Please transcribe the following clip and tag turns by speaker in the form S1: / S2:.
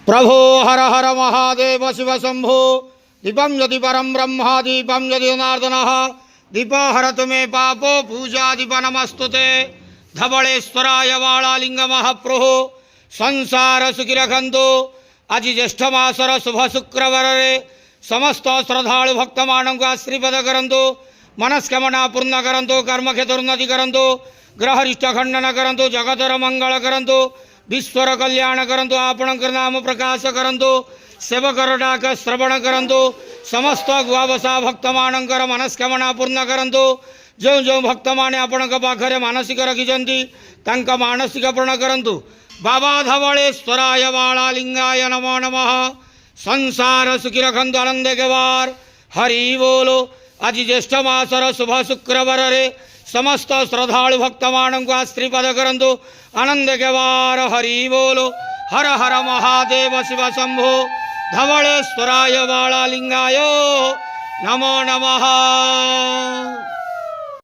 S1: प्रभो हर हर महादेव शिव शंभो दीपं यदि परम ब्रह्म दीपं यदि जनार्दनः दीपो हरतु मे पापो पूजा दीप नमस्तुते धवलेश्वराय वालालिंग महाप्रभु संसार सुखी रखंतु आज ज्येष्ठ मासर शुभ शुक्रवार समस्त श्रद्धालु भक्त मानक आशीर्वाद करंतु मनस्कामना पूर्ण करंतु कर्म क्षेत्रोन्नति करंतु ग्रहरिष्ट खंडन करंतु जगतर मंगल करंतु विश्वर कल्याण करंतु आपणकर नाम प्रकाश करंतु सेवकर डाक श्रवण करंतु समस्त गुआवसा भक्त मानकर मनस्कामना पूर्ण करंतु जो जो भक्त माने आपणक पाखरे मानसिक रखिछंती तांका मानसिक पूर्ण करंतु बाबा धवलेश्वराय वालालिंगाय नमो नमः संसार सुखी रखंतु आनंद गेवार हरि बोलो आज ज्येष्ठ मासर शुभ शुक्रवार समस्त श्रद्धालु भक्त मानक आशीर्वाद करंतु आनंद गेवार हरि बोलो हर हर महादेव शिव शंभो धवलेश्वराय वालालिंगाय नमो नमः।